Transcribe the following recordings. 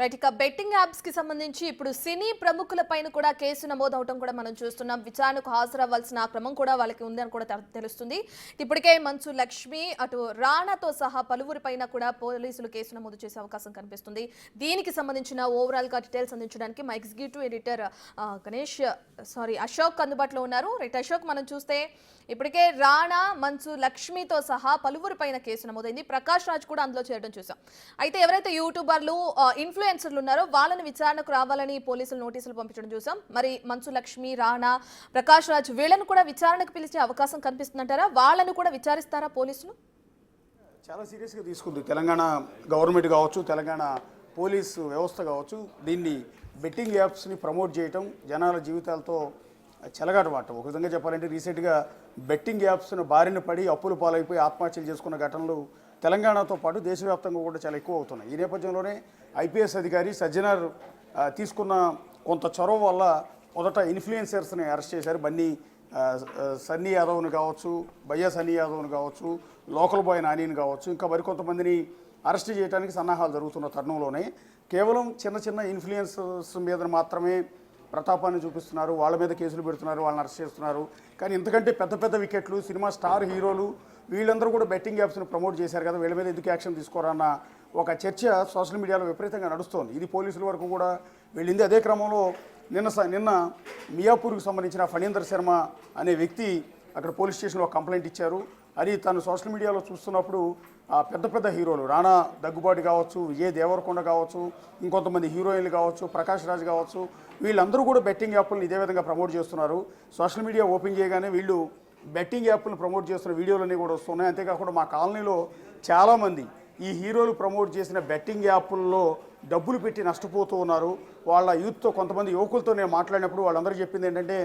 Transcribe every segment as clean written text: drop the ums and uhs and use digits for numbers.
Right. ఇక betting apps కి సంబంధించి ఇప్పుడు సినీ ప్రముఖుల పైన కూడా కేసు నమోదవటం కూడా మనం చూస్తున్నాం. విచారణకు హాజరవ్వాల్సిన క్రమం కూడా వాళ్ళకి ఉందని కూడా తెలుస్తుంది. ఇప్పటికే మంచు లక్ష్మి అటు రాణాతో సహా పలువురి పైన కూడా పోలీసులు కేసు నమోదు చేసే అవకాశం కనిపిస్తుంది. దీనికి సంబంధించిన ఓవరాల్ గా డీటెయిల్స్ అందించడానికి మా ఎగ్జిక్యూటివ్ ఎడిటర్ అశోక్ అందుబాటులో ఉన్నారు. రైట్ అశోక్, మనం చూస్తే ఇప్పటికే రాణా, మంచు లక్ష్మితో సహా పలువురి పైన కేసు నమోదైంది. ప్రకాష్ రాజ్ కూడా అందులో చేరడం చూసాం. అయితే ఎవరైతే యూట్యూబర్లు ఇన్ఫ్లుయెన్సర్లు ఉన్నారో వాళ్ళని విచారణకు రావాలని పోలీసులు నోటీసులు పంపించడం చూసాం. మరి మంచు లక్ష్మి, రాణా, ప్రకాష్ రాజ్ వీళ్ళను కూడా విచారణకు పిలిచే అవకాశం కనిపిస్తుందంటారా? వాళ్ళను కూడా విచారిస్తారా పోలీసులు? చాలా సీరియస్గా తీసుకుంది తెలంగాణ గవర్నమెంట్ కావచ్చు, తెలంగాణ పోలీసు వ్యవస్థ కావచ్చు. దీన్ని బెట్టింగ్ యాప్స్ని ప్రమోట్ చేయటం జనాల జీవితాలతో చెలగాటమాట. ఒక విధంగా చెప్పాలంటే రీసెంట్గా బెట్టింగ్ యాప్స్ను బారిన పడి అప్పులు పాలైపోయి ఆత్మహత్యలు చేసుకున్న ఘటనలు తెలంగాణతో పాటు దేశవ్యాప్తంగా కూడా చాలా ఎక్కువ అవుతున్నాయి. ఈ నేపథ్యంలోనే ఐపీఎస్ అధికారి సజ్జనార్ తీసుకున్న కొంత చొరవ వల్ల మొదట ఇన్ఫ్లుయెన్సర్స్ని అరెస్ట్ చేశారు. సన్నీ యాదవ్ని కావచ్చు, భయ్యా సన్నీ యాదవ్ని కావచ్చు, లోకల్ బాయ్ నానిని కావచ్చు, ఇంకా మరికొంతమందిని అరెస్ట్ చేయడానికి సన్నాహాలు జరుగుతున్న తరుణంలోనే కేవలం చిన్న చిన్న ఇన్ఫ్లుయెన్సర్స్ మీద మాత్రమే ప్రతాపాన్ని చూపిస్తున్నారు, వాళ్ళ మీద కేసులు పెడుతున్నారు, వాళ్ళని అరెస్ట్ చేస్తున్నారు. కానీ ఇంతకంటే పెద్ద పెద్ద వికెట్లు, సినిమా స్టార్ హీరోలు వీళ్ళందరూ కూడా బెట్టింగ్ యాప్స్ని ప్రమోట్ చేశారు కదా, వీళ్ళ మీద ఎందుకు యాక్షన్ తీసుకోరన్న ఒక చర్చ సోషల్ మీడియాలో విపరీతంగా నడుస్తోంది. ఇది పోలీసుల వరకు కూడా వెళ్ళింది. అదే క్రమంలో నిన్న మియాపూర్కి సంబంధించిన ఫణీందర్ శర్మ అనే వ్యక్తి అక్కడ పోలీస్ స్టేషన్లో కంప్లైంట్ ఇచ్చారు. అది తను సోషల్ మీడియాలో చూస్తున్నప్పుడు పెద్ద పెద్ద హీరోలు రాణా దగ్గుబాటి కావచ్చు, విజయ్ దేవరకొండ కావచ్చు, ఇంకొంతమంది హీరోయిన్లు కావచ్చు, ప్రకాష్ రాజ్ కావచ్చు, వీళ్ళందరూ కూడా బెట్టింగ్ యాప్లను ఇదే విధంగా ప్రమోట్ చేస్తున్నారు. సోషల్ మీడియా ఓపెన్ చేయగానే వీళ్ళు బెట్టింగ్ యాప్లను ప్రమోట్ చేస్తున్న వీడియోలన్నీ కూడా వస్తున్నాయి. అంతేకాకుండా మా కాలనీలో చాలామంది ఈ హీరోలు ప్రమోట్ చేసిన బెట్టింగ్ యాప్ల్లో డబ్బులు పెట్టి నష్టపోతూ ఉన్నారు. వాళ్ళ యూత్తో కొంతమంది యువకులతో నేను మాట్లాడినప్పుడు వాళ్ళందరూ చెప్పింది ఏంటంటే,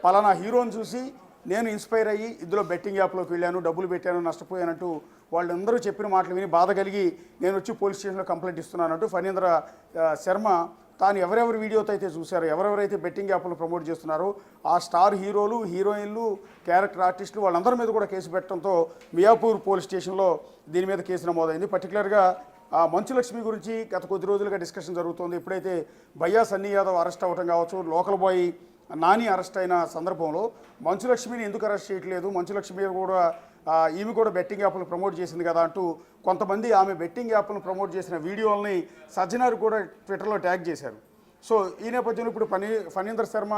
పలానా హీరోని చూసి నేను ఇన్స్పైర్ అయ్యి ఇందులో బెట్టింగ్ యాప్లోకి వెళ్ళాను, డబ్బులు పెట్టాను, నష్టపోయానంటూ వాళ్ళందరూ చెప్పిన మాటలు విని బాధ కలిగి నేను వచ్చి పోలీస్ స్టేషన్లో కంప్లైంట్ ఇస్తున్నానంటూ ఫణీంద్ర శర్మ తాను ఎవరెవరి వీడియోతో అయితే చూశారో, ఎవరెవరైతే బెట్టింగ్ యాప్లు ప్రమోట్ చేస్తున్నారో ఆ స్టార్ హీరోలు, హీరోయిన్లు, క్యారెక్టర్ ఆర్టిస్టులు వాళ్ళందరి మీద కూడా కేసు పెట్టడంతో మియాపూర్ పోలీస్ స్టేషన్లో దీని మీద కేసు నమోదైంది. పర్టికులర్గా మంచు లక్ష్మి గురించి గత కొద్ది రోజులుగా డిస్కషన్ జరుగుతోంది. ఎప్పుడైతే భయ్యా సన్నీ యాదవ్ అరెస్ట్ అవ్వడం కావచ్చు, లోకల్ బాయ్ నాని అరెస్ట్ అయిన సందర్భంలో మంచు లక్ష్మిని ఎందుకు అరెస్ట్ చేయట్లేదు, మంచు లక్ష్మి కూడా ఈమె కూడా బెట్టింగ్ యాప్లు ప్రమోట్ చేసింది కదా అంటూ కొంతమంది ఆమె బెట్టింగ్ యాప్లను ప్రమోట్ చేసిన వీడియోలని సజ్జనార్ కూడా ట్విట్టర్లో ట్యాగ్ చేశారు. సో ఈ నేపథ్యంలో ఇప్పుడు ఫణీందర్ శర్మ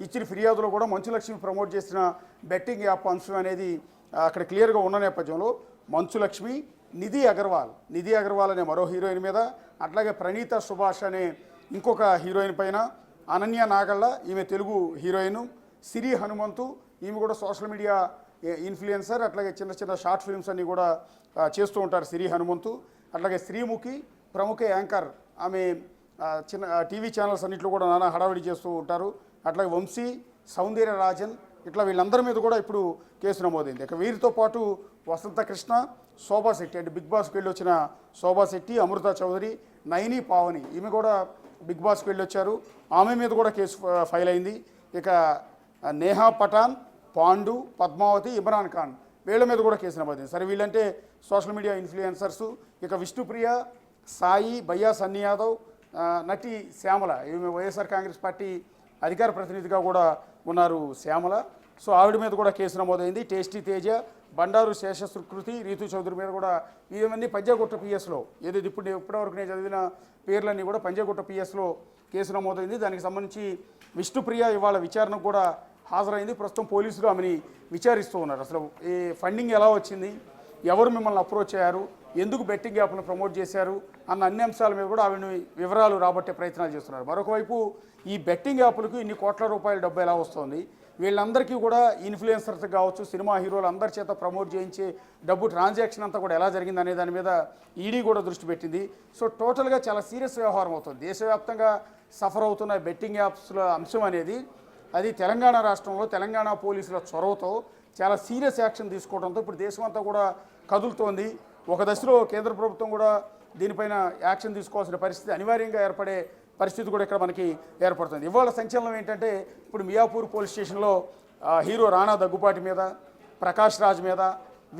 ఇచ్చిన ఫిర్యాదులో కూడా మంచు లక్ష్మి ప్రమోట్ చేసిన బెట్టింగ్ యాప్ అంశం అనేది అక్కడ క్లియర్గా ఉన్న నేపథ్యంలో మంచు లక్ష్మి, నిధి అగర్వాల్ అనే మరో హీరోయిన్ మీద, అట్లాగే ప్రణీత సుభాష్ అనే ఇంకొక హీరోయిన్ పైన, అనన్య నాగళ్ళ ఈమె తెలుగు హీరోయిన్, సిరి హనుమంతు ఈమె కూడా సోషల్ మీడియా ఇన్ఫ్లుయెన్సర్, అట్లాగే చిన్న చిన్న షార్ట్ ఫిల్మ్స్ అన్నీ కూడా చేస్తూ ఉంటారు సిరి హనుమంతు. అట్లాగే శ్రీముఖి ప్రముఖ యాంకర్, ఆమె చిన్న టీవీ ఛానల్స్ అన్నింటిలో కూడా నానా హడావిడి చేస్తూ ఉంటారు. అట్లాగే వంశీ, సౌందర్య రాజన్, ఇట్లా వీళ్ళందరి మీద కూడా ఇప్పుడు కేసు నమోదైంది. ఇక వీరితో పాటు వసంత కృష్ణ, శోభా శెట్టి అంటే బిగ్ బాస్కి వెళ్ళి వచ్చిన శోభా శెట్టి, అమృత చౌదరి, నైని పావని ఈమె కూడా బిగ్ బాస్కి వెళ్ళి వచ్చారు, ఆమె మీద కూడా కేసు ఫైల్ అయింది. ఇక నేహా పఠాన్, పాండు, పద్మావతి, ఇమ్రాన్ ఖాన్ వీళ్ళ మీద కూడా కేసు నమోదైంది. సరే వీళ్ళంటే సోషల్ మీడియా ఇన్ఫ్లుయెన్సర్సు. ఇక విష్ణుప్రియ, సాయి, భయ్యా సన్నీ యాదవ్, నటి శ్యామల ఈమె వైఎస్ఆర్ కాంగ్రెస్ పార్టీ అధికార ప్రతినిధిగా కూడా ఉన్నారు శ్యామల. సో ఆవిడ మీద కూడా కేసు నమోదైంది. టేస్టీ తేజ, బండారు శేషశృకృతి, రీతు చౌదరి మీద కూడా ఇవన్నీ పంజాగుట్ట పిఎస్లో ఏదైతే ఇప్పటివరకు నేను చదివిన పేర్లన్నీ కూడా పంజాగుట్ట పిఎస్లో కేసు నమోదైంది. దానికి సంబంధించి విష్ణుప్రియ ఇవాళ విచారణకు కూడా హాజరైంది. ప్రస్తుతం పోలీసులు ఆమెని విచారిస్తూ ఉన్నారు. అసలు ఈ ఫండింగ్ ఎలా వచ్చింది, ఎవరు మిమ్మల్ని అప్రోచ్ అయ్యారు, ఎందుకు బెట్టింగ్ యాప్ను ప్రమోట్ చేశారు అన్న అన్ని అంశాల మీద కూడా ఆవిడ వివరాలు రాబట్టే ప్రయత్నాలు చేస్తున్నారు. మరొకవైపు ఈ బెట్టింగ్ యాప్లకు ఇన్ని కోట్ల రూపాయల డబ్బు ఎలా వస్తుంది, వీళ్ళందరికీ కూడా ఇన్ఫ్లుయెన్సర్స్ కావచ్చు, సినిమా హీరోలు అందరి చేత ప్రమోట్ చేయించే డబ్బు ట్రాన్సాక్షన్ అంతా కూడా ఎలా జరిగింది అనే దాని మీద ఈడీ కూడా దృష్టి పెట్టింది. సో టోటల్గా చాలా సీరియస్ వ్యవహారం అవుతుంది. దేశవ్యాప్తంగా సఫర్ అవుతున్న బెట్టింగ్ యాప్స్ల అంశం అనేది అది తెలంగాణ రాష్ట్రంలో తెలంగాణ పోలీసుల చొరవతో చాలా సీరియస్ యాక్షన్ తీసుకోవడంతో ఇప్పుడు దేశమంతా కూడా కదులుతోంది. ఒక దశలో కేంద్ర ప్రభుత్వం కూడా దీనిపైన యాక్షన్ తీసుకోవాల్సిన పరిస్థితి అనివార్యంగా ఏర్పడే పరిస్థితి కూడా ఇక్కడ మనకి ఏర్పడుతుంది. ఇవాళ సంచలనం ఏంటంటే ఇప్పుడు మియాపూర్ పోలీస్ స్టేషన్లో హీరో రాణా దగ్గుపాటి మీద, ప్రకాష్ రాజ్ మీద,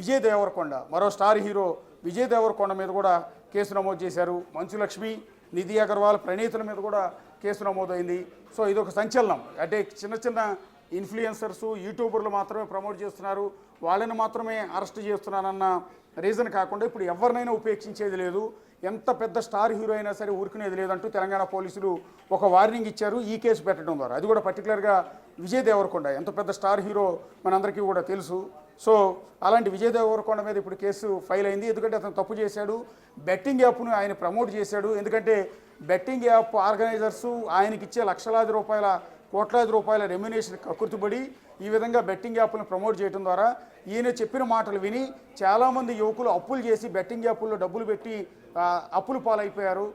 విజయ్ దేవరకొండ మరో స్టార్ హీరో విజయ్ దేవరకొండ మీద కూడా కేసు నమోదు చేశారు. మంచు లక్ష్మి, నిధి అగర్వాల్, ప్రణీతుల మీద కూడా కేసు నమోదైంది. సో ఇది ఒక సంచలనం. అంటే చిన్న చిన్న ఇన్ఫ్లుయెన్సర్స్, యూట్యూబర్లు మాత్రమే ప్రమోట్ చేస్తున్నారు, వాళ్ళని మాత్రమే అరెస్ట్ చేస్తున్నారన్న రీజన్ కాకుండా ఇప్పుడు ఎవరినైనా ఉపేక్షించేది లేదు, ఎంత పెద్ద స్టార్ హీరో అయినా సరే ఊరుకునేది లేదంటూ తెలంగాణ పోలీసులు ఒక వార్నింగ్ ఇచ్చారు ఈ కేసు పెట్టడం ద్వారా. అది కూడా పర్టికులర్గా విజయ్ దేవరకొండ, ఎంత పెద్ద స్టార్ హీరో మనందరికీ కూడా తెలుసు. సో అలాంటి విజయ్ దేవరకొండ మీద ఇప్పుడు కేసు ఫైల్ అయింది. ఎందుకంటే అతను తప్పు చేశాడు, బెట్టింగ్ యాప్ను ఆయన ప్రమోట్ చేశాడు. ఎందుకంటే బెట్టింగ్ యాప్ ఆర్గనైజర్సు ఆయనకి ఇచ్చే లక్షలాది రూపాయల, కోట్లాది రూపాయల రెమ్యునేషన్ కక్కుర్తిపడి ఈ విధంగా బెట్టింగ్ యాప్ను ప్రమోట్ చేయడం ద్వారా ఈయన చెప్పిన మాటలు విని చాలామంది యువకులు అప్పులు చేసి బెట్టింగ్ యాప్ల్లో డబ్బులు పెట్టి అప్పులు పాలైపోయారు.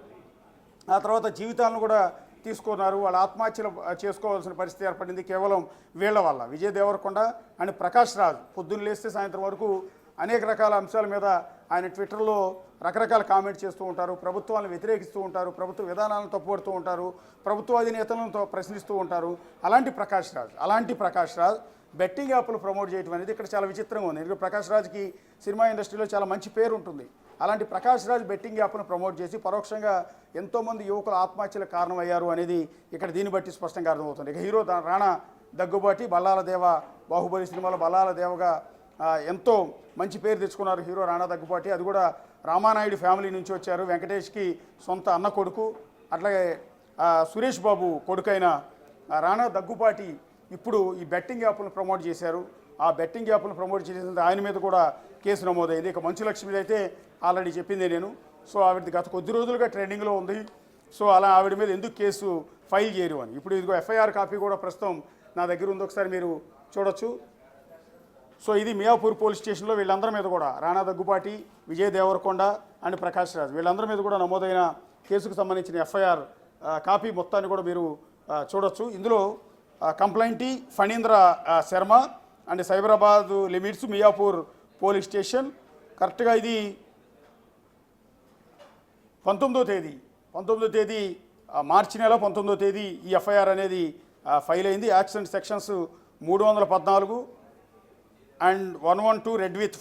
ఆ తర్వాత జీవితాలను కూడా తీసుకున్నారు. వాళ్ళు ఆత్మహత్యలు చేసుకోవాల్సిన పరిస్థితి ఏర్పడింది కేవలం వీళ్ళ వల్ల. విజయ్ దేవరకొండ అండ్ ప్రకాష్ రాజ్ పొద్దున్న లేస్తే సాయంత్రం వరకు అనేక రకాల అంశాల మీద ఆయన ట్విట్టర్లో రకరకాల కామెంట్స్ చేస్తూ ఉంటారు, ప్రభుత్వాలను వ్యతిరేకిస్తూ ఉంటారు, ప్రభుత్వ విధానాలను తప్పుపడుతూ ఉంటారు, ప్రభుత్వ అధినేతలను ప్రశ్నిస్తూ ఉంటారు. అలాంటి ప్రకాష్ రాజ్ బెట్టింగ్ యాప్లు ప్రమోట్ చేయడం అనేది ఇక్కడ చాలా విచిత్రంగా ఉంది. ఎందుకంటే ప్రకాష్ రాజ్కి సినిమా ఇండస్ట్రీలో చాలా మంచి పేరు ఉంటుంది. అలాంటి ప్రకాష్ రాజ్ బెట్టింగ్ యాప్ను ప్రమోట్ చేసి పరోక్షంగా ఎంతోమంది యువకులు ఆత్మహత్యలకు కారణమయ్యారు అనేది ఇక్కడ దీన్ని బట్టి స్పష్టంగా అర్థమవుతుంది. ఇక హీరో రాణా దగ్గుబాటి, బల్లాల దేవ, బాహుబలి సినిమాలో బల్లాల దేవగా ఎంతో మంచి పేరు తెచ్చుకున్నారు హీరో రాణా దగ్గుబాటి. అది కూడా రామానాయుడు ఫ్యామిలీ నుంచి వచ్చారు. వెంకటేష్కి సొంత అన్న కొడుకు. అట్లాగే సురేష్ బాబు కొడుకైన రాణా దగ్గుబాటి ఇప్పుడు ఈ బెట్టింగ్ యాప్లను ప్రమోట్ చేశారు. ఆ బెట్టింగ్ యాప్లను ప్రమోట్ చేసిన ఆయన మీద కూడా కేసు నమోదైంది. ఇక మంచు లక్ష్మి అయితే ఆల్రెడీ చెప్పిందే నేను. సో ఆవిడ గత కొద్ది రోజులుగా ట్రెండింగ్లో ఉంది. సో అలా ఆవిడ మీద ఎందుకు కేసు ఫైల్ చేయరు అని ఇప్పుడు ఇదిగో ఎఫ్ఐఆర్ కాపీ కూడా ప్రస్తుతం నా దగ్గర ఉంది, ఒకసారి మీరు చూడొచ్చు. సో ఇది మియాపూర్ పోలీస్ స్టేషన్లో వీళ్ళందరి మీద కూడా రాణా దగ్గుబాటి, విజయ్ దేవరకొండ అండ్ ప్రకాష్ రాజ్ వీళ్ళందరి మీద కూడా నమోదైన కేసుకు సంబంధించిన ఎఫ్ఐఆర్ కాపీ మొత్తాన్ని కూడా మీరు చూడొచ్చు. ఇందులో కంప్లైంటీ Phanindra Sharma and Cyberabad limits Miyapur police station. కరెక్ట్గా ఇది 19వ తేదీ మార్చి నెల 19వ తేదీ ఈ ఎఫ్ఐఆర్ అనేది ఫైల్ అయింది. Accident sections 314 and 112 red with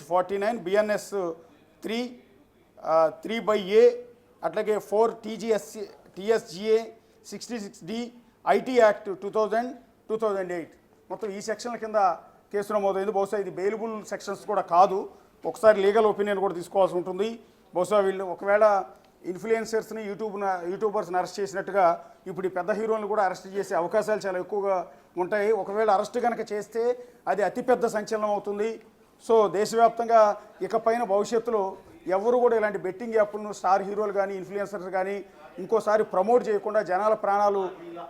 49 BNS 3/A అట్లాగే 4 TSGA 66D ఐటీ యాక్ట్ 2008 మొత్తం ఈ సెక్షన్ల కింద కేసు నమోదైంది. బహుశా ఇది బెయిలబుల్ సెక్షన్స్ కూడా కాదు, ఒకసారి లీగల్ ఒపీనియన్ కూడా తీసుకోవాల్సి ఉంటుంది. బహుశా వీళ్ళు ఒకవేళ ఇన్ఫ్లుయెన్సర్స్ని యూట్యూబర్స్ని అరెస్ట్ చేసినట్టుగా ఇప్పుడు ఈ పెద్ద హీరోలను కూడా అరెస్ట్ చేసే అవకాశాలు చాలా ఎక్కువగా ఉంటాయి. ఒకవేళ అరెస్ట్ కనుక చేస్తే అది అతిపెద్ద సంచలనం అవుతుంది. సో దేశవ్యాప్తంగా ఇకపైన భవిష్యత్తులో ఎవరు కూడా ఇలాంటి బెట్టింగ్ యాప్లను స్టార్ హీరోలు కానీ ఇన్ఫ్లుయెన్సర్స్ కానీ ఇంకోసారి ప్రమోట్ చేయకుండా జనాల ప్రాణాలు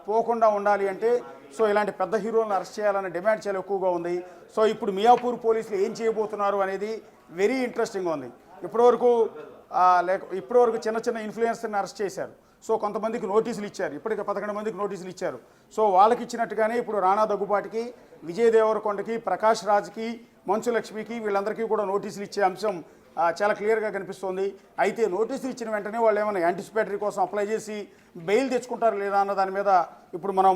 పోకుండా ఉండాలి అంటే సో ఇలాంటి పెద్ద హీరోలను అరెస్ట్ చేయాలనే డిమాండ్ చాలా ఎక్కువగా ఉంది. సో ఇప్పుడు మియాపూర్ పోలీసులు ఏం చేయబోతున్నారు అనేది వెరీ ఇంట్రెస్టింగ్గా ఉంది. ఇప్పటివరకు చిన్న చిన్న ఇన్ఫ్లుయెన్సర్ని అరెస్ట్ చేశారు. సో కొంతమందికి నోటీసులు ఇచ్చారు, ఇప్పటికే 11 మందికి నోటీసులు ఇచ్చారు. సో వాళ్ళకి ఇచ్చినట్టుగానే ఇప్పుడు రాణా దగ్గుబాటికి, విజయ్ దేవరకొండకి, ప్రకాష్ రాజ్కి, మంచు లక్ష్మికి వీళ్ళందరికీ కూడా నోటీసులు ఇచ్చే అంశం చాలా క్లియర్గా కనిపిస్తోంది. అయితే నోటీసులు ఇచ్చిన వెంటనే వాళ్ళు ఏమైనా యాంటిసిపేటరీ కోసం అప్లై చేసి బెయిల్ తెచ్చుకుంటారు లేదా అన్న దాని మీద ఇప్పుడు మనం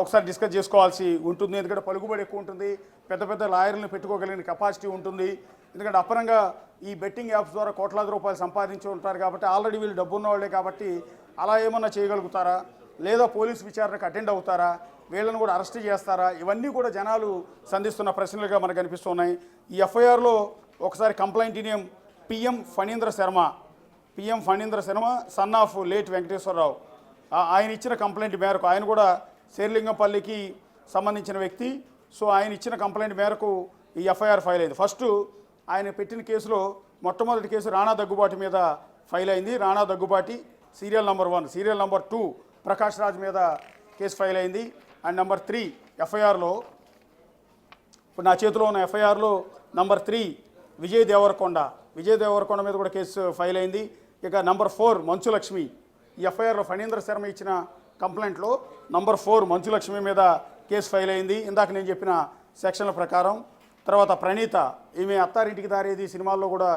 ఒకసారి డిస్కస్ చేసుకోవాల్సి ఉంటుంది. ఎందుకంటే పలుకుబడి ఎక్కువ ఉంటుంది, పెద్ద పెద్ద లాయర్లను పెట్టుకోగలిగిన కెపాసిటీ ఉంటుంది. ఎందుకంటే అపరంగా ఈ బెట్టింగ్ యాప్స్ ద్వారా కోట్లాది రూపాయలు సంపాదించి ఉంటారు కాబట్టి ఆల్రెడీ వీళ్ళు డబ్బున్న వాళ్ళే కాబట్టి అలా ఏమన్నా చేయగలుగుతారా, లేదా పోలీసు విచారణకు అటెండ్ అవుతారా, వీళ్ళను కూడా అరెస్ట్ చేస్తారా, ఇవన్నీ కూడా జనాలు సంధిస్తున్న ప్రశ్నలుగా మనకు కనిపిస్తున్నాయి. ఈ ఎఫ్ఐఆర్లో ఒకసారి complaint name PM Phanindra Sharma son of late Venkateswararao. ఆయన ఇచ్చిన కంప్లైంట్ మేరకు, ఆయన కూడా శేర్లింగంపల్లికి సంబంధించిన వ్యక్తి. సో ఆయన ఇచ్చిన కంప్లైంట్ మేరకు ఈ ఎఫ్ఐఆర్ ఫైల్ అయింది. ఫస్ట్ ఆయన పెట్టిన కేసులో మొట్టమొదటి కేసు రాణా దగ్గుబాటి మీద ఫైల్ అయింది. Rana Daggubati serial number 1, serial number 2 Prakash Raj మీద కేసు ఫైల్ అయింది. అండ్ నెంబర్ 3 ఎఫ్ఐఆర్లో, ఇప్పుడు నా చేతిలో ఉన్న ఎఫ్ఐఆర్లో నెంబర్ 3 విజయ్ దేవరకొండ మీద కూడా కేసు ఫైల్ అయింది. ఇక నెంబర్ 4 మంచు లక్ష్మి. ఈ ఎఫ్ఐఆర్లో ఫణీంద్ర శర్మ ఇచ్చిన కంప్లైంట్లో నెంబర్ 4 మంచు లక్ష్మి మీద కేసు ఫైల్ అయింది ఇందాక నేను చెప్పిన సెక్షన్ల ప్రకారం. తర్వాత ప్రణీత, ఈమె అత్తారింటికి దారేది సినిమాల్లో కూడా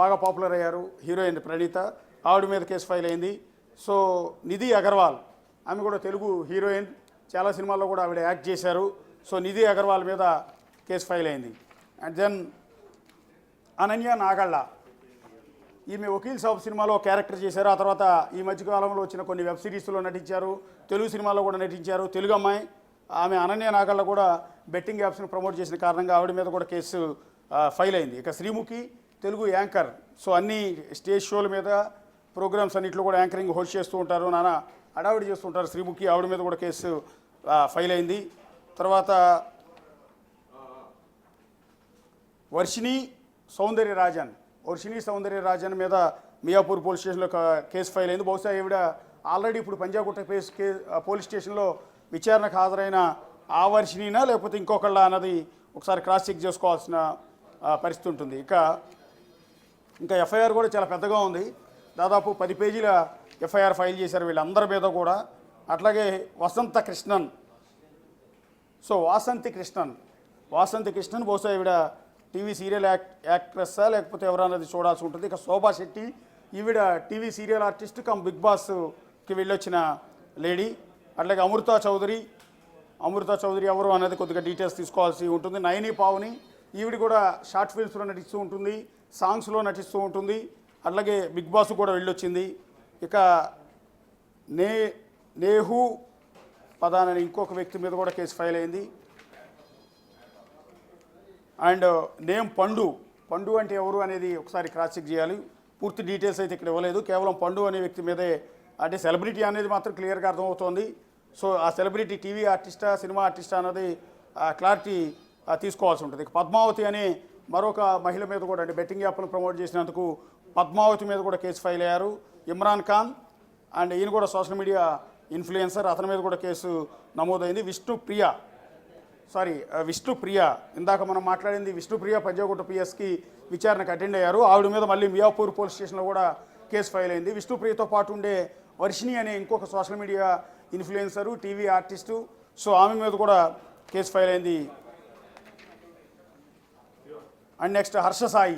బాగా పాపులర్ అయ్యారు హీరోయిన్ ప్రణీత, ఆవిడ మీద కేసు ఫైల్ అయింది. సో నిధి అగర్వాల్, ఆమె కూడా తెలుగు హీరోయిన్, చాలా సినిమాల్లో కూడా ఆవిడ యాక్ట్ చేశారు. సో నిధి అగర్వాల్ మీద కేసు ఫైల్ అయింది. అండ్ దెన్ అనన్య నాగళ్ళ, ఈమె వకీల్ సాబ్ సినిమాలో క్యారెక్టర్ చేశారు. ఆ తర్వాత ఈ మధ్యకాలంలో వచ్చిన కొన్ని వెబ్ సిరీస్లో నటించారు, తెలుగు సినిమాలో కూడా నటించారు. తెలుగు అమ్మాయి ఆమె అనన్య నాగళ్ళ కూడా బెట్టింగ్ యాప్స్ని ప్రమోట్ చేసిన కారణంగా ఆవిడ మీద కూడా కేసు ఫైల్ అయింది. ఇక శ్రీముఖి తెలుగు యాంకర్, సో అన్ని స్టేజ్ షోల మీద ప్రోగ్రామ్స్ అన్నింటిలో కూడా యాంకరింగ్ హోస్ట్ చేస్తూ ఉంటారు, నానా హడావిడి చేస్తుంటారు శ్రీముఖి. ఆవిడ మీద కూడా కేసు ఫైల్ అయింది. తర్వాత వర్షిణి సౌందర్యరాజన్ మీద మియాపూర్ పోలీస్ స్టేషన్లో కేసు ఫైల్ అయింది. బహుశా ఈవిడ ఆల్రెడీ ఇప్పుడు పంజాగుట్ట పోలీస్ స్టేషన్లో విచారణకు హాజరైన ఆ వర్షిణినా లేకపోతే ఇంకొకళ్ళ అన్నది ఒకసారి క్రాస్ చెక్ చేసుకోవాల్సిన పరిస్థితి ఉంటుంది. ఇంకా ఎఫ్ఐఆర్ కూడా చాలా పెద్దగా ఉంది. దాదాపు 10 పేజీల ఎఫ్ఐఆర్ ఫైల్ చేశారు వీళ్ళందరి మీద కూడా. అట్లాగే వాసంతి కృష్ణన్ బహుశా ఈవిడ టీవీ సీరియల్ యాక్ట్రెస్సా లేకపోతే ఎవరన్నది చూడాల్సి ఉంటుంది. ఇక శోభా శెట్టి ఈవిడ TV serial artist come big బాస్కి వెళ్ళొచ్చిన లేడీ. అట్లాగే అమృతా చౌదరి ఎవరు అన్నది కొద్దిగా డీటెయిల్స్ తీసుకోవాల్సి ఉంటుంది. నయని పావని ఈవిడ కూడా షార్ట్ ఫిల్మ్స్లో నటిస్తూ ఉంటుంది, సాంగ్స్లో నటిస్తూ ఉంటుంది. అట్లాగే బిగ్ బాస్ కూడా వెళ్ళొచ్చింది. ఇక నేహు పదాన్ అనే ఇంకొక వ్యక్తి మీద కూడా కేసు ఫైల్ అయింది. అండ్ నేమ్ పండు అంటే ఎవరు అనేది ఒకసారి క్రాస్ చెక్ చేయాలి. పూర్తి డీటెయిల్స్ అయితే ఇక్కడ ఇవ్వలేదు, కేవలం పండు అనే వ్యక్తి మీదే, అంటే సెలబ్రిటీ అనేది మాత్రం క్లియర్గా అర్థమవుతోంది. సో ఆ సెలబ్రిటీ టీవీ ఆర్టిస్టా సినిమా ఆర్టిస్టా అన్నది క్లారిటీ తీసుకోవాల్సి ఉంటుంది. ఇక పద్మావతి అనే మరొక మహిళ మీద కూడా, అంటే బెట్టింగ్ యాప్ను ప్రమోట్ చేసినందుకు పద్మావతి మీద కూడా కేసు ఫైల్ అయ్యారు. ఇమ్రాన్ ఖాన్ అండ్ ఈయన కూడా సోషల్ మీడియా ఇన్ఫ్లుయెన్సర్, అతని మీద కూడా కేసు నమోదైంది. విష్ణుప్రియ ఇందాక మనం మాట్లాడింది విష్ణుప్రియ పంజాగుట్ట పిఎస్కి విచారణకు అటెండ్ అయ్యారు. ఆవిడ మీద మళ్ళీ మియాపూర్ పోలీస్ స్టేషన్లో కూడా కేసు ఫైల్ అయింది. విష్ణుప్రియతో పాటు ఉండే వర్షిణి అనే ఇంకొక social media influencer, TV artist, so ఆమె మీద కూడా కేసు ఫైల్ అయింది. అండ్ నెక్స్ట్ హర్షసాయి,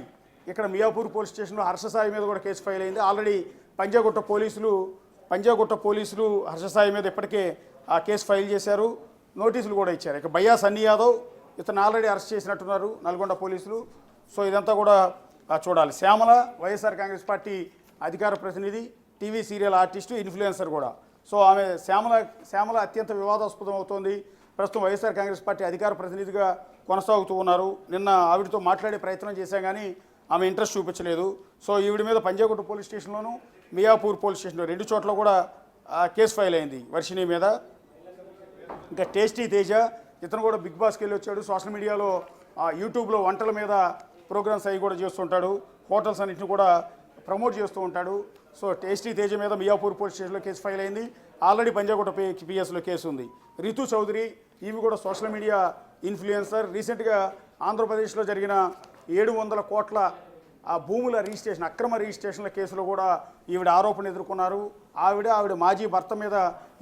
ఇక్కడ మియాపూర్ పోలీస్ స్టేషన్లో హర్షసాయి మీద కూడా కేసు ఫైల్ అయింది. ఆల్రెడీ పంజాగుట్ట పోలీసులు హర్షసాయి మీద ఇప్పటికే ఆ కేసు ఫైల్ చేశారు, నోటీసులు కూడా ఇచ్చారు. ఇక బయ్యా సన్నీ యాదవ్ ఇతను ఆల్రెడీ అరెస్ట్ చేసినట్టున్నారు నల్గొండ పోలీసులు. సో ఇదంతా కూడా చూడాలి. శ్యామల వైఎస్ఆర్ కాంగ్రెస్ పార్టీ అధికార ప్రతినిధి, టీవీ సీరియల్ ఆర్టిస్టు, ఇన్ఫ్లుయెన్సర్ కూడా. సో ఆమె శ్యామల అత్యంత వివాదాస్పదం అవుతోంది. ప్రస్తుతం వైఎస్ఆర్ కాంగ్రెస్ పార్టీ అధికార ప్రతినిధిగా కొనసాగుతూ ఉన్నారు. నిన్న ఆవిడతో మాట్లాడే ప్రయత్నం చేశాం కానీ ఆమె ఇంట్రెస్ట్ చూపించలేదు. సో ఈవిడ మీద పంజాగుట్ట పోలీస్ స్టేషన్లోను మియాపూర్ పోలీస్ స్టేషన్లో 2 చోట్ల కూడా కేసు ఫైల్ అయింది వర్షిణి మీద. ఇంకా టేస్టీ తేజ ఇతను కూడా బిగ్ బాస్కి వెళ్ళి వచ్చాడు. సోషల్ మీడియాలో యూట్యూబ్లో వంటల మీద ప్రోగ్రామ్స్ అవి కూడా చేస్తుంటాడు, హోటల్స్ అన్నింటిని కూడా ప్రమోట్ చేస్తూ ఉంటాడు. సో టేస్టీ తేజ మీద మియాపూర్ పోలీస్ స్టేషన్లో కేసు ఫైల్ అయింది. ఆల్రెడీ పంజాగుట్ట పిఎస్లో కేసు ఉంది. రితు చౌదరి ఈమె కూడా సోషల్ మీడియా ఇన్ఫ్లుయెన్సర్. రీసెంట్గా ఆంధ్రప్రదేశ్లో జరిగిన 700 కోట్ల భూముల రిజిస్ట్రేషన్, అక్రమ రిజిస్ట్రేషన్ల కేసులో కూడా ఈవిడ ఆరోపణలు ఎదుర్కొన్నారు. ఆవిడ మాజీ భర్త మీద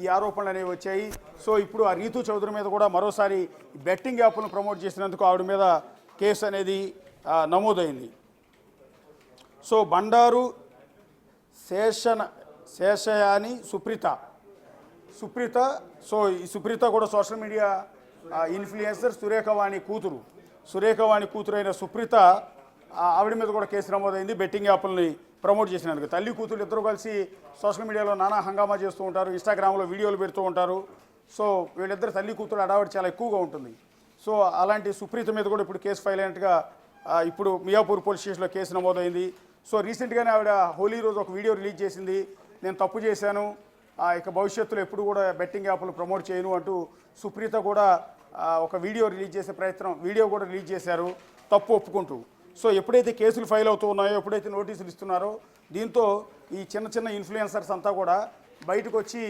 ఈ ఆరోపణలు అనేవి వచ్చాయి. సో ఇప్పుడు ఆ రీతు చౌదరి మీద కూడా మరోసారి బెట్టింగ్ యాప్లను ప్రమోట్ చేసినందుకు ఆవిడ మీద కేసు అనేది నమోదైంది. సో బండారు శేషయాని సుప్రీత సో ఈ సుప్రీత కూడా social media influencer, Surekhavani కూతురైన Supritha, ఆవిడ మీద కూడా కేసు నమోదైంది బెట్టింగ్ యాప్లని ప్రమోట్ చేసినందుకు. తల్లి కూతురు ఇద్దరు కలిసి సోషల్ మీడియాలో నానా హంగామా చేస్తూ ఉంటారు, ఇన్స్టాగ్రామ్లో వీడియోలు పెడుతూ ఉంటారు. సో వీళ్ళిద్దరు తల్లి కూతురు అడావిడి చాలా ఎక్కువగా ఉంటుంది. సో అలాంటి సుప్రీత మీద కూడా ఇప్పుడు కేసు ఫైల్ అయినట్టుగా ఇప్పుడు మియాపూర్ పోలీస్ స్టేషన్లో కేసు నమోదైంది. సో రీసెంట్గానే ఆవిడ హోలీ రోజు ఒక వీడియో రిలీజ్ చేసింది. నేను తప్పు చేశాను, ఇక భవిష్యత్తులో ఎప్పుడు కూడా బెట్టింగ్ యాప్లు ప్రమోట్ చేయను అంటూ సుప్రీత కూడా ఒక వీడియో కూడా రిలీజ్ చేశారు తప్పు ఒప్పుకుంటూ. సో ఎప్పుడైతే కేసులు ఫైల్ అవుతూ ఉన్నాయో, ఎప్పుడైతే నోటీసులు ఇస్తున్నారో, దీంతో ఈ చిన్న ఇన్ఫ్లుయెన్సర్స్ అంతా కూడా బయటకు వచ్చి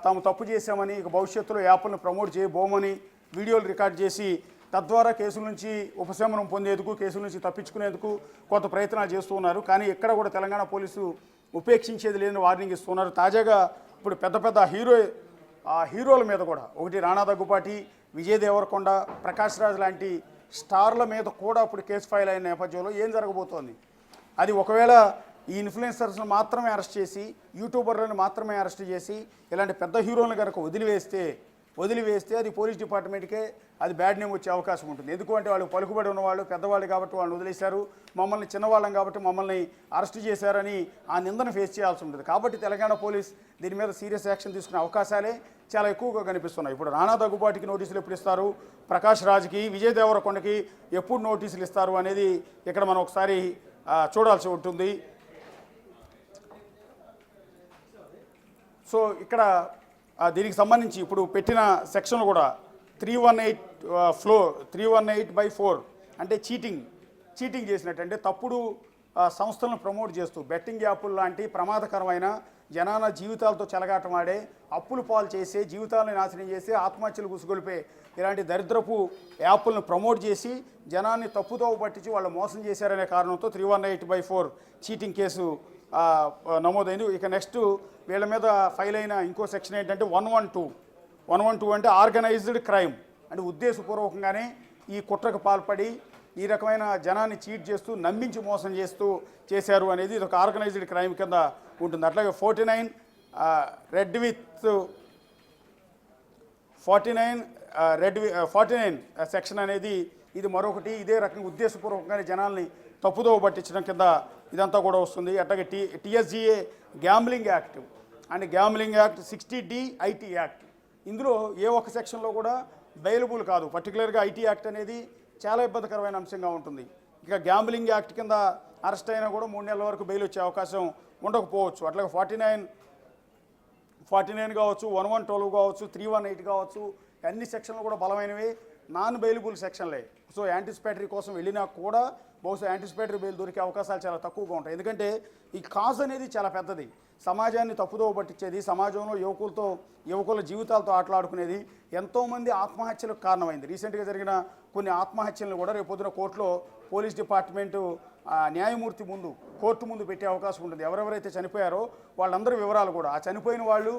తాము తప్పు చేశామని, ఇక భవిష్యత్తులో యాప్లను ప్రమోట్ చేయబోమని వీడియోలు రికార్డ్ చేసి తద్వారా కేసుల నుంచి ఉపశమనం పొందేందుకు, కేసుల నుంచి తప్పించుకునేందుకు కొంత ప్రయత్నాలు చేస్తూ ఉన్నారు. కానీ ఎక్కడ కూడా తెలంగాణ పోలీసులు ఉపేక్షించేది లేని వార్నింగ్ ఇస్తున్నారు. తాజాగా ఇప్పుడు పెద్ద హీరోల మీద కూడా, ఒకటి రాణా దగ్గుపాటి, విజయ్ దేవరకొండ, ప్రకాష్ రాజ్ లాంటి స్టార్ల మీద కూడా ఇప్పుడు కేసు ఫైల్ అయిన నేపథ్యంలో ఏం జరగబోతోంది, అది ఒకవేళ ఈ ఇన్ఫ్లుయెన్సర్స్ని మాత్రమే అరెస్ట్ చేసి, యూట్యూబర్లను మాత్రమే అరెస్ట్ చేసి, ఇలాంటి పెద్ద హీరోలను కనుక వదిలివేస్తే వదిలివేస్తే అది పోలీస్ డిపార్ట్మెంట్కే అది బ్యాడ్ నేమ్ వచ్చే అవకాశం ఉంటుంది. ఎందుకంటే వాళ్ళు పలుకుబడి ఉన్నవాళ్ళు, పెద్దవాళ్ళు కాబట్టి వాళ్ళని వదిలేశారు, మమ్మల్ని చిన్నవాళ్ళం కాబట్టి మమ్మల్ని అరెస్ట్ చేశారని ఆ నిందను ఫేస్ చేయాల్సి ఉంటుంది. కాబట్టి తెలంగాణ పోలీస్ దీని మీద సీరియస్ యాక్షన్ తీసుకునే అవకాశాలే చాలా ఎక్కువగా కనిపిస్తున్నాయి. ఇప్పుడు రాణా దగ్గుబాటికి నోటీసులు ఎప్పుడు ఇస్తారు, ప్రకాష్ రాజ్కి, విజయ్ దేవరకొండకి ఎప్పుడు నోటీసులు ఇస్తారు అనేది ఇక్కడ మనం ఒకసారి చూడాల్సి ఉంటుంది. సో ఇక్కడ దీనికి సంబంధించి ఇప్పుడు పెట్టిన సెక్షన్లు కూడా 318/4 అంటే చీటింగ్ చేసినట్టు, అంటే తప్పుడు సంస్థలను ప్రమోట్ చేస్తూ బెట్టింగ్ యాప్లు లాంటి ప్రమాదకరమైన జనాల జీవితాలతో చెలగాటమాడే, అప్పులు పాలు చేసే, జీవితాలను నాశనం చేసి, ఆత్మహత్యలు గుసుగొలిపే ఇలాంటి దరిద్రపు యాప్లను ప్రమోట్ చేసి జనాన్ని తప్పుదోవ పట్టించి వాళ్ళు మోసం చేశారనే కారణంతో 318/4 చీటింగ్ కేసు నమోదైంది. ఇక నెక్స్ట్ వీళ్ళ మీద ఫైల్ అయిన ఇంకో సెక్షన్ ఏంటంటే 112 అంటే ఆర్గనైజ్డ్ క్రైమ్, అంటే ఉద్దేశపూర్వకంగానే ఈ కుట్రకు పాల్పడి ఈ రకమైన జనాన్ని చీట్ చేస్తూ నమ్మించి మోసం చేస్తూ చేశారు అనేది ఇది ఒక ఆర్గనైజ్డ్ క్రైమ్ కింద ఉంటుంది. అట్లాగే 49 సెక్షన్ అనేది ఇది మరొకటి, ఇదే రకంగా ఉద్దేశపూర్వకంగానే జనాల్ని తప్పుదోవ పట్టించడం కింద ఇదంతా కూడా వస్తుంది. అట్లాగే TSGA gambling act and gambling act 60D IT act, ఇందులో ఏ ఒక్క సెక్షన్లో కూడా బెయిలబుల్ కాదు. పర్టికులర్గా IT యాక్ట్ అనేది చాలా ఇబ్బందికరమైన అంశంగా ఉంటుంది. ఇక గ్యాంబ్లింగ్ యాక్ట్ కింద అరెస్ట్ అయినా కూడా 3 నెలల వరకు బెయిల్ వచ్చే అవకాశం ఉండకపోవచ్చు. అట్లాగే 49 కావచ్చు, 112 కావచ్చు, 318 కావచ్చు, అన్ని సెక్షన్లు కూడా బలమైనవి, నాన్ బెయిలబుల్ సెక్షన్లే. సో యాంటిసిపేటరీ కోసం వెళ్ళినా కూడా బహుశా యాంటిసిపేటరీ బెయిల్ దొరికే అవకాశాలు చాలా తక్కువగా ఉంటాయి. ఎందుకంటే ఈ కాజ్ అనేది చాలా పెద్దది, సమాజాన్ని తప్పుదోవ పట్టించేది, సమాజంలో యువకుల జీవితాలతో ఆటలాడుకునేది, ఎంతోమంది ఆత్మహత్యలకు కారణమైంది. రీసెంట్గా జరిగిన కొన్ని ఆత్మహత్యలను కూడా రేపొద్దున కోర్టులో పోలీస్ డిపార్ట్మెంటు న్యాయమూర్తి ముందు, కోర్టు ముందు పెట్టే అవకాశం ఉంటుంది. ఎవరెవరైతే చనిపోయారో వాళ్ళందరి వివరాలు కూడా, ఆ చనిపోయిన వాళ్ళు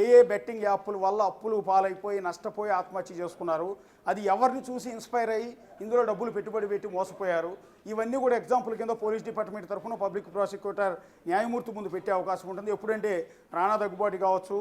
ఏ బెట్టింగ్ యాప్ల వల్ల అప్పులు పాలైపోయి నష్టపోయి ఆత్మహత్య చేసుకున్నారు, అది ఎవరిని చూసి ఇన్స్పైర్ అయ్యి ఇందులో డబ్బులు పెట్టుబడి పెట్టి మోసపోయారు, ఇవన్నీ కూడా ఎగ్జాంపుల్ కింద పోలీస్ డిపార్ట్మెంట్ తరఫున పబ్లిక్ ప్రాసిక్యూటర్ న్యాయమూర్తి ముందు పెట్టే అవకాశం ఉంటుంది. ఎప్పుడంటే రాణా దగ్గుబాటి కావచ్చు,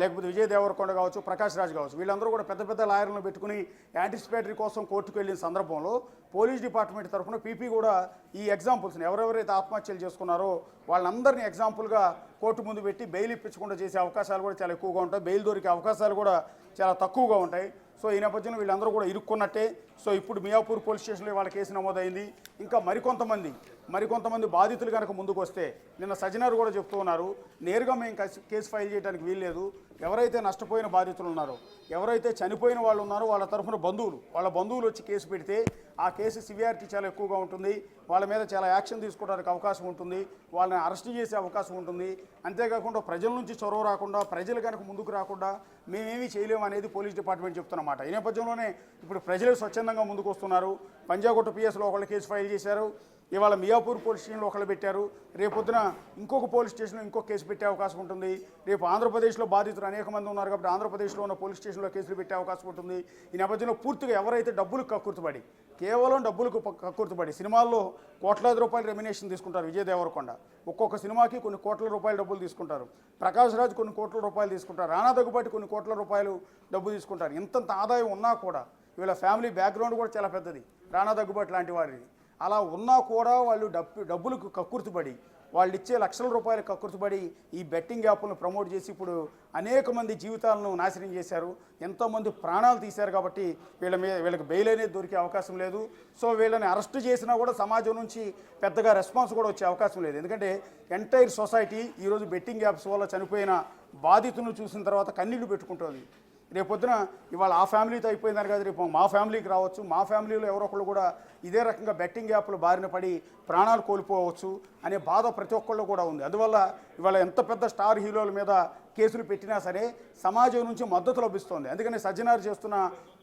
లేకపోతే విజయ్ దేవరకొండ కావచ్చు, ప్రకాష్ రాజ్ కావచ్చు, వీళ్ళందరూ కూడా పెద్ద పెద్ద లాయర్లను పెట్టుకుని యాంటిసిపేటరీ కోసం కోర్టుకు వెళ్ళిన సందర్భంలో పోలీస్ డిపార్ట్మెంట్ తరఫున పీపీ కూడా ఈ ఎగ్జాంపుల్స్ని ఎవరెవరైతే ఆత్మహత్యలు చేసుకున్నారో వాళ్ళందరినీ ఎగ్జాంపుల్గా కోర్టు ముందు పెట్టి బెయిల్ ఇప్పించకుండా చేసే అవకాశాలు కూడా చాలా ఎక్కువగా ఉంటాయి. బెయిల్ దొరికే అవకాశాలు కూడా చాలా తక్కువగా ఉంటాయి. సో ఈ నేపథ్యంలో వీళ్ళందరూ కూడా ఇరుక్కున్నట్టే. సో ఇప్పుడు మియాపూర్ పోలీస్ స్టేషన్లో వాళ్ళ కేసు నమోదైంది. ఇంకా మరికొంతమంది బాధితులు కనుక ముందుకు వస్తే, నిన్న సజ్జనార్ కూడా చెప్తూ ఉన్నారు, నేరుగా మేము కేసు ఫైల్ చేయడానికి వీల్లేదు, ఎవరైతే నష్టపోయిన బాధితులు ఉన్నారో, ఎవరైతే చనిపోయిన వాళ్ళు ఉన్నారో వాళ్ళ తరఫున వాళ్ళ బంధువులు వచ్చి కేసు పెడితే ఆ కేసు సివియారిటీ చాలా ఎక్కువగా ఉంటుంది, వాళ్ళ మీద చాలా యాక్షన్ తీసుకోవడానికి అవకాశం ఉంటుంది, వాళ్ళని అరెస్ట్ చేసే అవకాశం ఉంటుంది. అంతేకాకుండా ప్రజల నుంచి చొరవ రాకుండా, ప్రజలు కనుక ముందుకు రాకుండా మేమేమీ చేయలేము అనేది పోలీస్ డిపార్ట్మెంట్ చెప్తున్నమాట. ఈ నేపథ్యంలోనే ఇప్పుడు ప్రజలు స్వచ్ఛందంగా ముందుకు వస్తున్నారు. పంజాగుట్ట పిఎస్లో ఒకళ్ళు కేసు ఫైల్ చేశారు, ఇవాళ మియాపూర్ పోలీస్ స్టేషన్లో ఒకళ్ళు పెట్టారు, రేపొద్దున ఇంకొక పోలీస్ స్టేషన్లో ఇంకొక కేసు పెట్టే అవకాశం ఉంటుంది. రేపు ఆంధ్రప్రదేశ్లో బాధితులు అనేక మంది ఉన్నారు కాబట్టి ఆంధ్రప్రదేశ్లో ఉన్న పోలీస్ స్టేషన్లో కేసులు పెట్టే అవకాశం ఉంటుంది. ఈ నేపథ్యంలో పూర్తిగా ఎవరైతే డబ్బులకు కక్కుర్తిపడి, కేవలం డబ్బులకు కక్కుర్తిపడి సినిమాల్లో కోట్లాది రూపాయలు రెమ్యునేషన్ తీసుకుంటారు, విజయ్ దేవరకొండ ఒక్కొక్క సినిమాకి కొన్ని కోట్ల రూపాయలు డబ్బులు తీసుకుంటారు, ప్రకాష్ రాజ్ కొన్ని కోట్ల రూపాయలు తీసుకుంటారు, రాణా దగ్గుబాటి కొన్ని కోట్ల రూపాయలు డబ్బు తీసుకుంటారు. ఇంతంత ఆదాయం ఉన్నా కూడా, వీళ్ళ ఫ్యామిలీ బ్యాక్గ్రౌండ్ కూడా చాలా పెద్దది రాణా దగ్గుబాటి లాంటి వారిది, అలా ఉన్నా కూడా వాళ్ళు డబ్బులకు కక్కుర్తిపడి, వాళ్ళు ఇచ్చే లక్షల రూపాయలు కక్కుర్తిపడి ఈ బెట్టింగ్ యాప్లను ప్రమోట్ చేసి ఇప్పుడు అనేక మంది జీవితాలను నాశనం చేశారు, ఎంతోమంది ప్రాణాలు తీశారు. కాబట్టి వీళ్ళకి బెయిల్ అనేది దొరికే అవకాశం లేదు. సో వీళ్ళని అరెస్ట్ చేసినా కూడా సమాజం నుంచి పెద్దగా రెస్పాన్స్ కూడా వచ్చే అవకాశం లేదు. ఎందుకంటే ఎంటైర్ సొసైటీ ఈరోజు బెట్టింగ్ యాప్స్ వల్ల చనిపోయిన బాధితులను చూసిన తర్వాత కన్నీళ్లు పెట్టుకుంటుంది. రేపొద్దున ఇవాళ ఆ ఫ్యామిలీతో అయిపోయిందని కాదు, రేపు మా ఫ్యామిలీకి రావచ్చు, మా ఫ్యామిలీలో ఎవరో ఒకళ్ళు కూడా ఇదే రకంగా బెట్టింగ్ యాప్లు బారిన పడి ప్రాణాలు కోల్పోవచ్చు అనే బాధ ప్రతి ఒక్కళ్ళు కూడా ఉంది. అందువల్ల ఇవాళ ఎంత పెద్ద స్టార్ హీరోల మీద కేసులు పెట్టినా సరే సమాజం నుంచి మద్దతు లభిస్తుంది. అందుకని సజ్జనార్ చేస్తున్న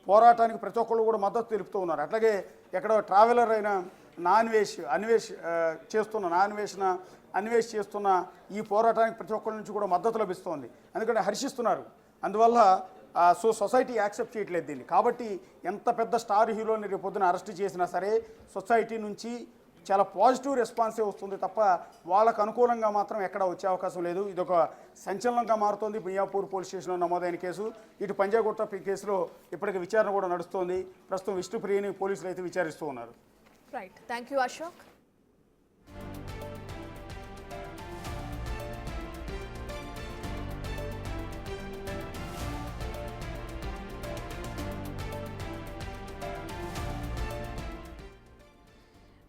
పోరాటానికి ప్రతి ఒక్కళ్ళు కూడా మద్దతు తెలుపుతూ ఉన్నారు. అట్లాగే ఎక్కడో ట్రావెలర్ అయిన అన్వేష్ చేస్తున్న ఈ పోరాటానికి ప్రతి ఒక్కరి నుంచి కూడా మద్దతు లభిస్తోంది, ఎందుకంటే హర్షిస్తున్నారు. అందువల్ల సో సొసైటీ యాక్సెప్ట్ చేయట్లేదు దీన్ని. కాబట్టి ఎంత పెద్ద స్టార్ హీరోని రేపొద్దున అరెస్ట్ చేసినా సరే సొసైటీ నుంచి చాలా పాజిటివ్ రెస్పాన్సే వస్తుంది తప్ప వాళ్ళకు అనుకూలంగా మాత్రం ఎక్కడ వచ్చే అవకాశం లేదు. ఇదొక సంచలనంగా మారుతోంది. మియాపూర్ పోలీస్ స్టేషన్లో నమోదైన కేసు. ఇటు పంజాగుట్ట కేసులో ఇప్పటికి విచారణ కూడా నడుస్తోంది. ప్రస్తుతం విష్ణుప్రియని పోలీసులు అయితే విచారిస్తూ ఉన్నారు. Right, thank you Ashok.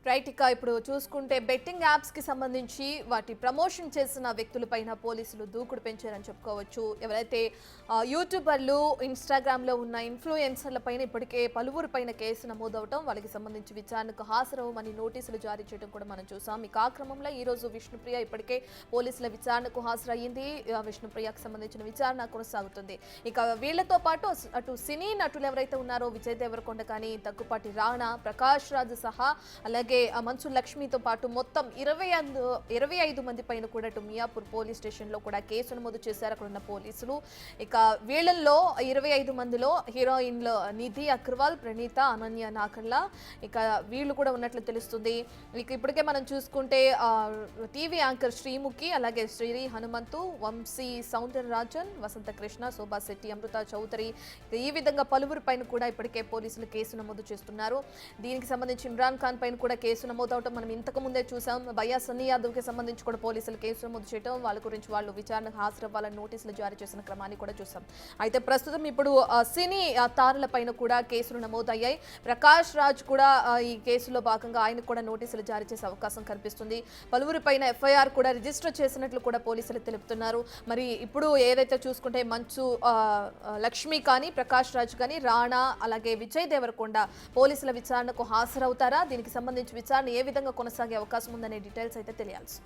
Right, ఇక ఇప్పుడు చూసుకుంటే బెట్టింగ్ యాప్స్కి సంబంధించి వాటి ప్రమోషన్ చేసిన వ్యక్తులపైన పోలీసులు దూకుడు పెంచారని చెప్పుకోవచ్చు. ఎవరైతే యూట్యూబర్లు, ఇన్స్టాగ్రామ్లో ఉన్న ఇన్ఫ్లుయెన్సర్ల పైన ఇప్పటికే పలువురు పైన కేసు నమోదవటం, వాళ్ళకి సంబంధించి విచారణకు హాజరవ్వమని నోటీసులు జారీ చేయడం కూడా మనం చూసాం. ఇక ఆ క్రమంలో ఈరోజు విష్ణుప్రియ ఇప్పటికే పోలీసుల విచారణకు హాజరయ్యింది. విష్ణుప్రియకు సంబంధించిన విచారణ కొనసాగుతుంది. ఇక వీళ్లతో పాటు అటు సినీ నటులు ఎవరైతే ఉన్నారో విజయ్ దేవరకొండ కానీ, దగ్గుపాటి రాణా, ప్రకాష్ రాజ్ సహా అలాగే మంచు లక్ష్మితో పాటు మొత్తం 25 మంది పైన కూడా ఇటు మియాపూర్ పోలీస్ స్టేషన్లో కూడా కేసు నమోదు చేశారు అక్కడ ఉన్న పోలీసులు. ఇక వీళ్ళల్లో 25 మందిలో హీరోయిన్లు నిధి అగర్వాల్, ప్రణీత, అనన్య నాకల్లా ఇక వీళ్ళు కూడా ఉన్నట్లు తెలుస్తుంది. ఇక ఇప్పటికే మనం చూసుకుంటే టీవీ యాంకర్ శ్రీముఖి, అలాగే శ్రీ హనుమంతు, వంశీ సౌందరరాజన్, వసంత కృష్ణ, శోభా శెట్టి, అమృత చౌదరి ఈ విధంగా పలువురు పైన కూడా ఇప్పటికే పోలీసులు కేసు నమోదు చేస్తున్నారు. దీనికి సంబంధించి ఇమ్రాన్ ఖాన్ పైన కూడా కేసు నమోదవటం మనం ఇంతకు ముందే చూసాం. భయ్యా సన్నీ యాదవ్కి సంబంధించి కూడా పోలీసులు కేసు నమోదు చేయడం, వాళ్ళ గురించి వాళ్ళు విచారణకు హాజరవ్వాలని నోటీసులు జారీ చేసిన క్రమాన్ని కూడా చూసాం. అయితే ప్రస్తుతం ఇప్పుడు సినీ తారుల పైన కూడా కేసులు నమోదయ్యాయి. ప్రకాష్ రాజ్ కూడా ఈ కేసులో భాగంగా ఆయనకు కూడా నోటీసులు జారీ చేసే అవకాశం కనిపిస్తుంది. పలువురి పైన ఎఫ్ఐఆర్ కూడా రిజిస్టర్ చేసినట్లు కూడా పోలీసులు తెలుపుతున్నారు. మరి ఇప్పుడు ఏదైతే చూసుకుంటే మంచు లక్ష్మి కానీ, ప్రకాష్ రాజ్ కానీ, రాణా అలాగే విజయ్ దేవరకొండ పోలీసుల విచారణకు హాజరవుతారా? దీనికి సంబంధించి విచారణ ఏ విధంగా కొనసాగే అవకాశం ఉందనే డీటెయిల్స్ అయితే తెలియాల్సి.